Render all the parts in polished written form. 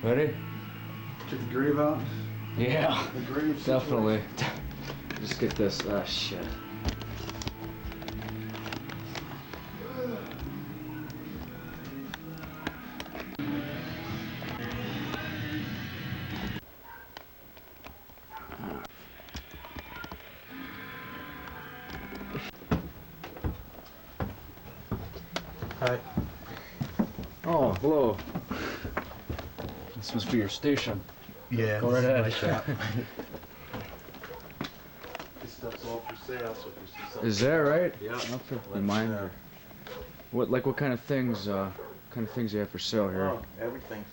Ready? Get the groove out? Yeah, The groove definitely. Just get this. Ah, shit. Hi. Oh, hello. This must be your station. Yeah, Go right ahead. my shop. This stuff's all for sale, so if you see something. Is that right? Yeah. I'll have to remind her. What kind of things? You have for sale here? Oh, everything.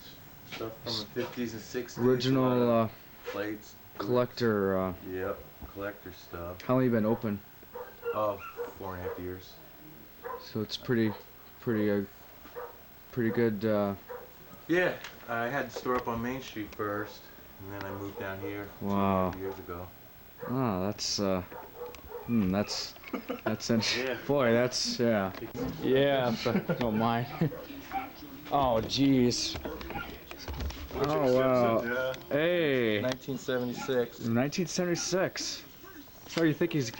Stuff from the 50s and 60s. Original plates. collector. Yep, collector stuff. How long you been open? Oh, 4.5 years. So it's pretty good. Yeah, I had the store up on Main Street first, and then I moved down here Wow. 2.5 years ago. Oh, that's interesting. Yeah. Boy, that's yeah. If I don't mind. Oh, jeez. Oh wow. Yeah. Hey. 1976. 1976. So you think he's?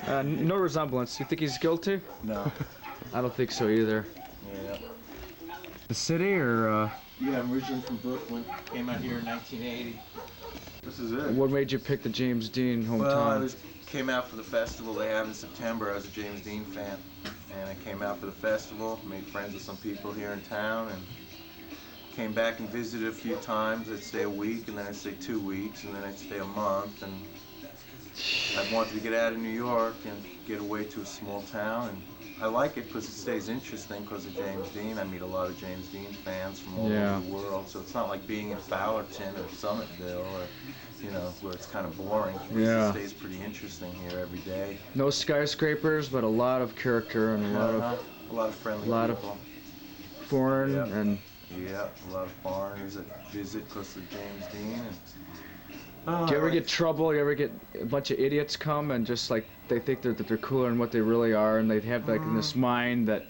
No resemblance. You think he's guilty? No. I don't think so either. Yeah. The city or? Yeah, I'm originally from Brooklyn. Came out here in 1980. This is it. What made you pick the James Dean hometown? Well, I came out for the festival they have in September. I was a James Dean fan, and I came out for the festival, made friends with some people here in town, and came back and visited a few times. I'd stay a week, and then I'd stay 2 weeks, and then I'd stay a month, and I wanted to get out of New York and get away to a small town, and I like it because it stays interesting because of James Dean. I meet a lot of James Dean fans from all over the world, so it's not like being in Fowlerton or Summitville or, you know, where it's kind of boring. It stays pretty interesting here every day. No skyscrapers, but a lot of character and a lot of friendly people. Of foreign and a lot of foreigners that visit because of James Dean. Do you ever get trouble? You ever get a bunch of idiots come and just like they think that they're cooler than what they really are, and they have like in this mind that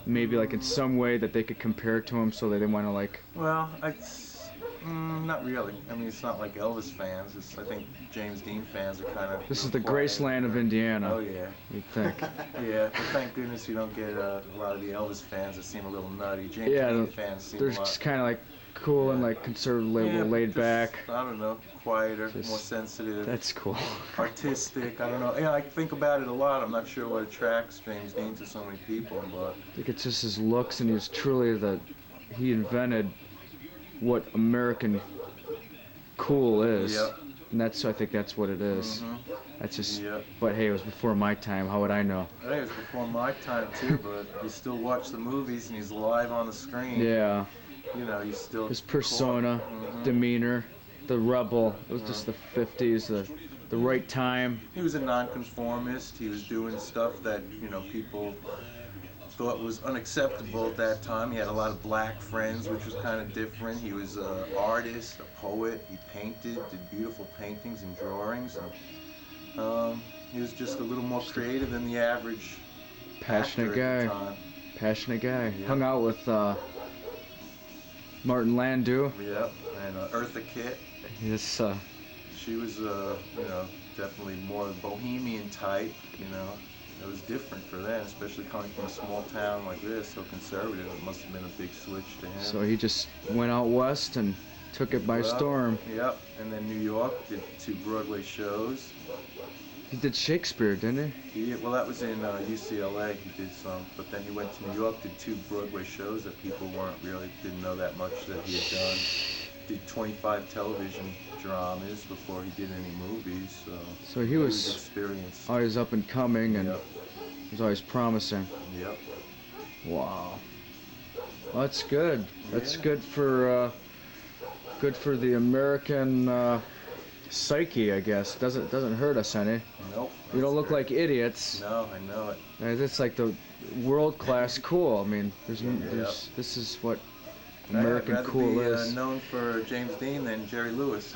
maybe like in some way that they could compare to him, so that they want to like. Well, not really. I mean, it's not like Elvis fans. I think James Dean fans are kind of. This is the Graceland of Indiana. Oh yeah. You'd think. Yeah, but thank goodness you don't get a lot of the Elvis fans that seem a little nutty. James Dean fans seem they're just kind of like cool and like conservative, laid back. I don't know, quieter, more sensitive. That's cool. Artistic. I don't know. Yeah, I think about it a lot. I'm not sure what attracts James Dean to so many people, but I think it's just his looks, and he's truly he invented what American cool is. Yep. And I think that's what it is. That's just. Yep. But hey, it was before my time. How would I know? Hey, it was before my time too. But you still watch the movies, and he's live on the screen. Yeah. You know, you still. His persona, demeanor, the rebel. It was just the 50s, the right time. He was a nonconformist. He was doing stuff that people thought was unacceptable at that time. He had a lot of black friends, which was kind of different. He was an artist, a poet. He painted, did beautiful paintings and drawings, and he was just a little more creative than the average passionate guy. Passionate guy. Yep. Hung out with Martin Landau. Yep, and Eartha Kitt. Yes. She was, definitely more bohemian type. It was different for them, especially coming from a small town like this, so conservative. It must have been a big switch to him. So he just went out west and took it by storm. Yep, and then New York, did 2 Broadway shows. He did Shakespeare, didn't he? Well, that was in UCLA. He did some, but then he went to New York, did 2 Broadway shows that people didn't know that much that he had done. Did 25 television dramas before he did any movies. So he was experienced. Always up and coming, and was always promising. Yep. Wow. Well, that's good. That's good for the American psyche, I guess. Doesn't hurt us any. Nope. We don't look like idiots. No, I know it. It's like the world-class cool. I mean, this is what American cool is. Be, known for James Dean than Jerry Lewis.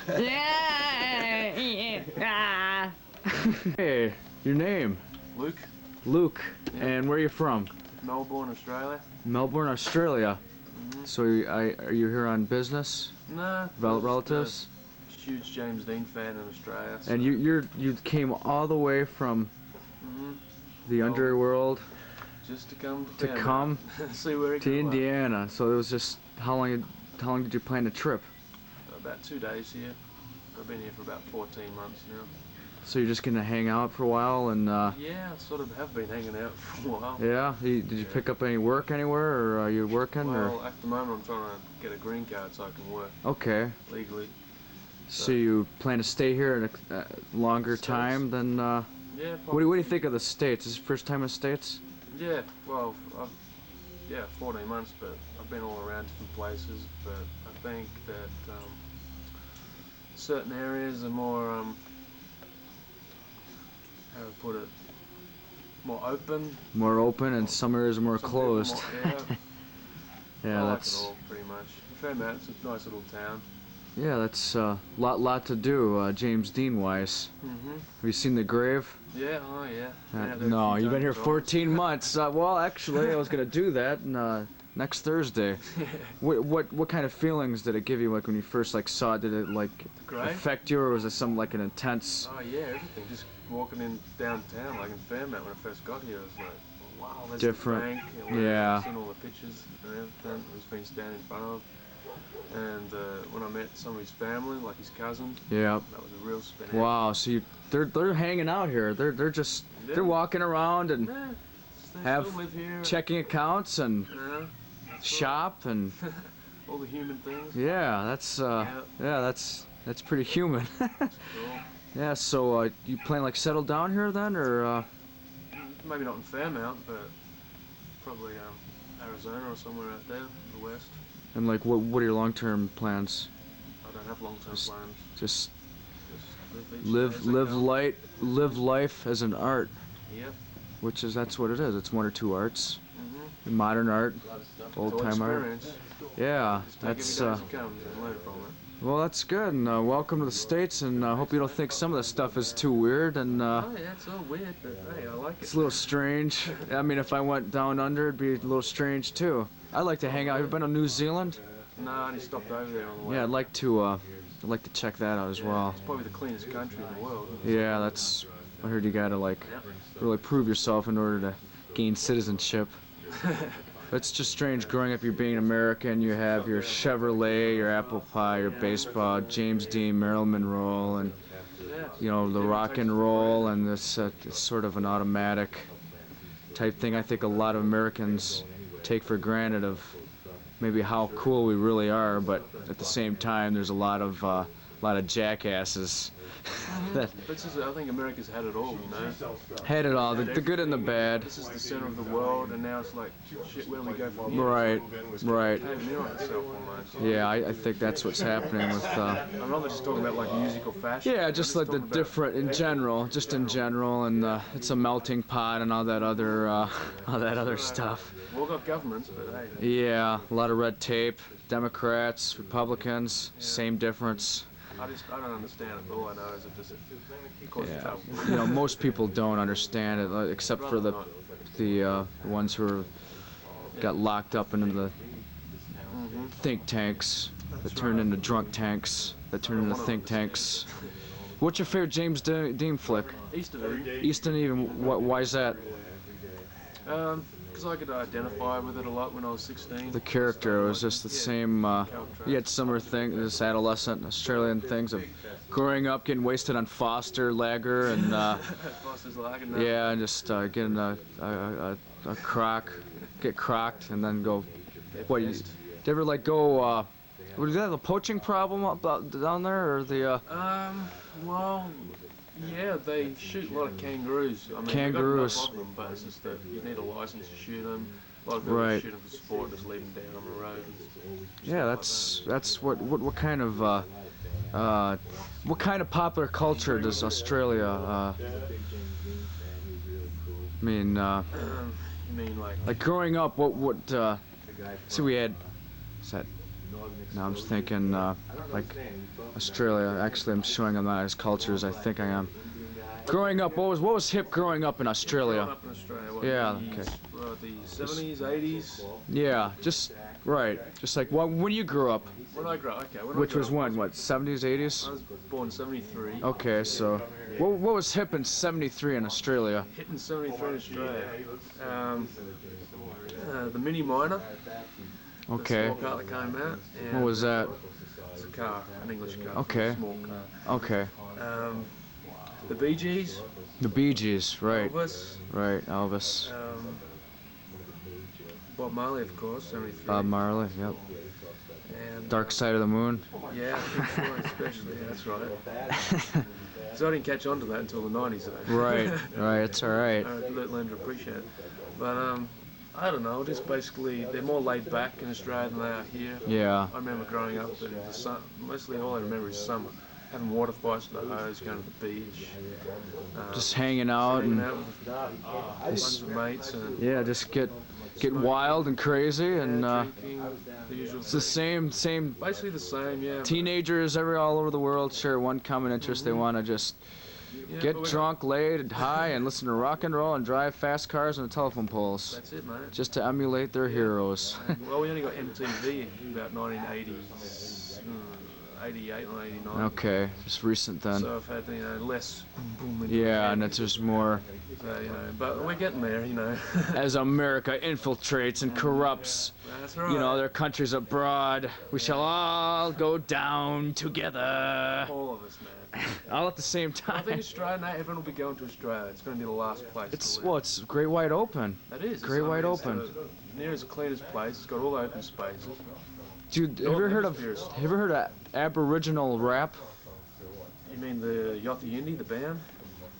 Hey, your name? Luke. Luke. Yep. And where are you from? Melbourne, Australia. Melbourne, Australia. So are you here on business? Nah. Relatives? Huge James Dean fan in Australia. So. And you came all the way from the Well, underworld just to come to come see where it to Indiana. So it was just how long did you plan the trip? About 2 days here. I've been here for about 14 months now. So you're just gonna hang out for a while and yeah, I sort of have been hanging out for a while. Yeah? Did you pick up any work anywhere, or are you working? Well, at the moment I'm trying to get a green card so I can work Okay. legally. So you plan to stay here a longer time than yeah, what do you think of the States? Is this your first time in the States? Yeah, well, 14 months, but I've been all around different places, but I think that certain areas are more how to put it, more open. More open, and some areas are more closed. Yeah, I that's. like it all pretty much. Fairmount's a nice little town. Yeah, that's lot to do, James Dean wise. Have you seen the grave? Yeah, oh yeah. No, you've been here 14 months. Well, actually, I was gonna do that next Thursday. What kind of feelings did it give you like when you first saw it? Did it affect you, or was it some an intense? Oh yeah, everything. Just walking in downtown, like in Fairmount when I first got here, it was like, wow, there's different. The bank. Yeah. I've seen all the pictures and everything. It's been standing in front of. And when I met some of his family, like his cousin, yeah, that was a real spin. Wow, so they're hanging out here. They're just they're walking around and have checking accounts and shop and all the human things. Yeah, that's that's pretty human. Cool. Yeah, so you plan settle down here then, or maybe not in Fairmount, but probably Arizona or somewhere out there in the west. And what are your long-term plans? I don't have long-term plans. Just live life as an art. Yep. Which that's what it is. It's one or two arts. Modern art, old-time art. Yeah, that's. Well, that's good, and welcome to the States, and I hope you don't think some of the stuff is too weird, and oh yeah, it's all weird, but hey, I like it. It's a little strange. I mean, if I went down under, it'd be a little strange too. I'd like to hang out. Have you been to New Zealand? No, I only stopped over there on the way. Yeah, I'd like to check that out as well. It's probably the cleanest country in the world. Yeah, that's. I heard you gotta really prove yourself in order to gain citizenship. It's just strange growing up. You're being American. You have your Chevrolet, your apple pie, your baseball, James Dean, Marilyn Monroe, and the rock and roll, and this it's sort of an automatic type thing. I think a lot of Americans take for granted of maybe how cool we really are, but at the same time, there's a lot of jackasses. I think America's had it all, you know. Had it all, the good and the bad. This is the center of the world, and now it's like, shit, where do we go from here? Right. Yeah, I think that's what's happening with. I'm not just talking about music or fashion. Yeah, just the different in general, and it's a melting pot and all that other stuff. We've all got governments, but hey. Yeah, a lot of red tape. Democrats, Republicans, same difference. I don't understand it. All I know is it just causes trouble. Most people don't understand it, except for the ones who got locked up into the think tanks that turned into drunk tanks, that turned into think tanks. What's your favorite James Dean flick? Easton Eve. Why is that? Because I could identify with it a lot when I was 16. The character was just the same. You had similar things, this adolescent Australian things of growing up, getting wasted on Foster Lager, and Foster's Lager. No. Yeah, and just getting a crock, get crocked, and then go. What? Did you ever go? Was that the poaching problem down there, or the? Well. Yeah, they shoot a lot of kangaroos. I mean, kangaroos. No problem, but it's just that you need a license to shoot them. A lot of people shoot them for sport, just leave them down on the road. Yeah, that's what kind of popular culture does Australia? You mean like growing up? What? See, we had. What's that? Now I'm just thinking Australia. Actually, I'm showing them not as cultures. I think I am. Growing up, what was hip growing up in Australia? Growing up in Australia, yeah. Okay. The 70s, 80s. Yeah, just Right. Just like when you grew up, When I grew up, okay. which was when? What? 70s, 80s? I was born 73. Okay, so what was hip in '73 in Australia? Hit in 73 in Australia. The Mini Minor. Okay. The small car that came out. And What was that? it's a car, an English car. Okay. A small car. Okay. The Bee Gees. The Bee Gees, right? Elvis. Right, Elvis. Bob Marley, of course, 73. Bob Marley, yep. And, Dark Side of the Moon. Yeah, I think so, especially. Yeah, that's right. So I didn't catch on to that until the 90s, though. Right, right, it's alright. I learned to appreciate it. But, I don't know, just basically, they're more laid back in Australia than they are here. Yeah. I remember growing up, that mostly all I remember is summer. Having water fights with the hose, going to the beach. Just hanging out hanging and out with a bunch of mates. And yeah, just get wild and crazy and drinking, the usual it's the same basically the same, yeah. teenagers all over the world share one common interest. They want to just Yeah, get but we- drunk, laid high, and listen to rock and roll and drive fast cars on the telephone poles That's it, mate. just to emulate their heroes. Well, we only got MTV in about 1980, 88 or 89. Okay, just recent then. So I've had, less boom boom. Yeah, and it's just more So, but we're getting there, as America infiltrates and corrupts, That's right. their countries abroad. We shall all go down together, All of us, man. all at the same I think time. Australia, now everyone will be going to Australia. It's going to be the last place. to live. It's Great Wide Open. That is. great wide it's open. the nearest cleanest place. It's got all the open spaces. Dude, have you Northern ever heard of Aboriginal rap? You mean the Yothu Yindi, the band?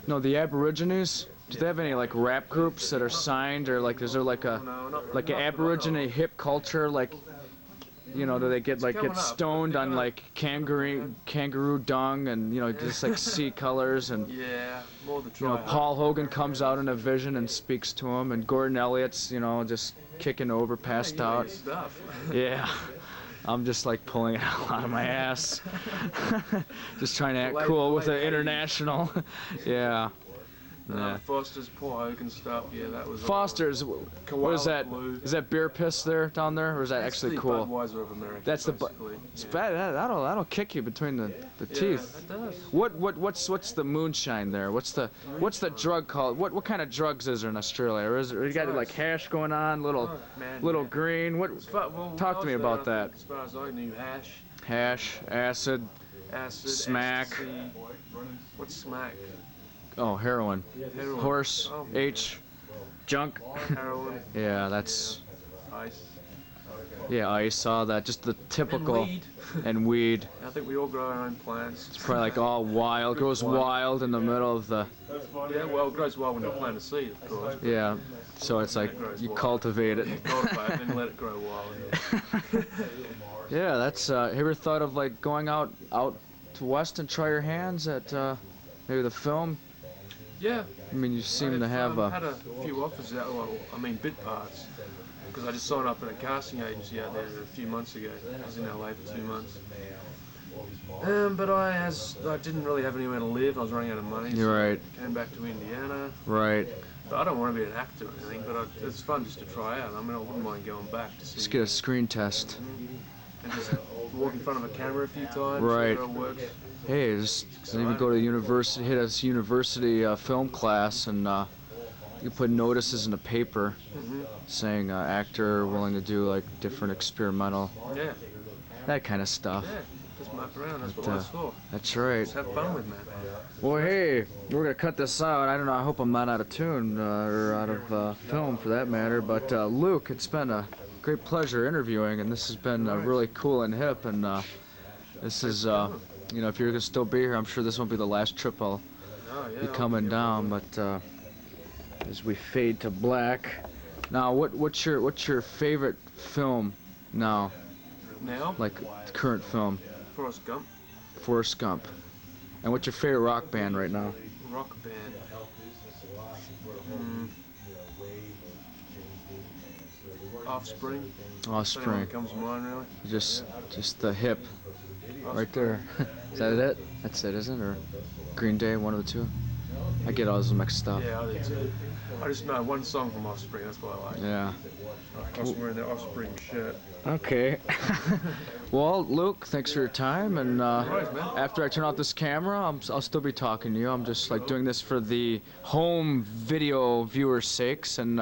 No, the Aborigines. Do they have any like rap groups that are signed, or like is there like a No, not like an not- Aborigine hip culture, like do they get coming get up. stoned They're on gonna- like kangaroo dung and just like sea colors and Yeah, more the try. Paul Hogan comes out in a vision and speaks to him, and Gordon Elliott's just kicking over, passed out. Stuff. Yeah. I'm just like pulling it out of my ass. Just trying to act Late- cool with late the 80s. international. Yeah. Yeah. Foster's, Paul Hogan stuff. Yeah, that was. Foster's, what is Koala that? Blue. Is that beer piss there down there, or is that That's actually the cool? Budweiser of America. That's the basically. It's Yeah. bad. That'll kick you between the Yeah, teeth. it does. What's the moonshine there? What's the drug called? What kind of drugs is there in Australia? Or is it, you got like hash going on, little Man, green? What? Well, Talk to me I was about there, I that. think, as far as I knew, Hash, acid, acid, Smack. ecstasy. What's smack? oh, heroin, Heroin. horse, Oh, H, junk. heroin, Yeah, that's ice, yeah. I saw that. Just the typical and weed. and weed. I think we all grow our own plants. It's probably like all wild. Goes wild in the middle of the Yeah, well, it grows well when you plant a seed, of course. but yeah. So it's like you cultivate it. cultivate it and let it grow wild. Yeah, that's. Have you ever thought of like going out to West and try your hands at maybe the film? Yeah. I mean, you seem to have I've a. had a few offers out. Well, I mean, bit parts. Because I just signed up in a casting agency out there a few months ago. I was in LA for 2 months. But I didn't really have anywhere to live. I was running out of money. You're right. Came back to Indiana. Right. But I don't want to be an actor or anything. But it's fun just to try out. I mean, I wouldn't mind going back to see. Just get a screen test. And just walk in front of a camera a few times. Right. See how it works. Hey, just maybe go to university, hit a university film class, and you put notices in the paper saying actor willing to do like different experimental, Yeah. that kind of stuff. Yeah. Just muck around. That's But, what life's for. That's right. Just have fun with, man. Well, hey, we're gonna cut this out. I don't know. I hope I'm not out of tune or out of film for that matter. But Luke, it's been a great pleasure interviewing, and this has been really cool and hip. And this is, if you're gonna still be here, I'm sure this won't be the last trip I'll Oh, yeah, be coming down. But as we fade to black, now what's your favorite film now? Now, Like the current film, Forrest Gump, Forrest Gump. And what's your favorite rock band right now? rock band. Offspring. Offspring. Comes to mind, really. Just the hip, right there. Is that it? That's it, isn't it? Or Green Day, one of the two? I get all those mixed up. Yeah, I do too. I just know one song from Offspring. That's what I like. Yeah. I was wearing the Offspring shirt. Okay. Well, Luke, thanks for your time, and Right, man. after I turn off this camera, I'll still be talking to you. I'm just like doing this for the home video viewers' sakes, and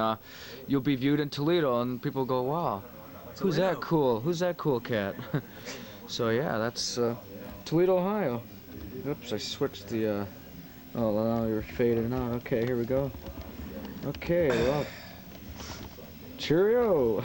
you'll be viewed in Toledo, and people go, wow, who's that cool? Who's that cool cat? So yeah, that's Toledo, Ohio. Oops, I switched the, oh, now you're fading out. Okay, here we go. Okay, well, cheerio.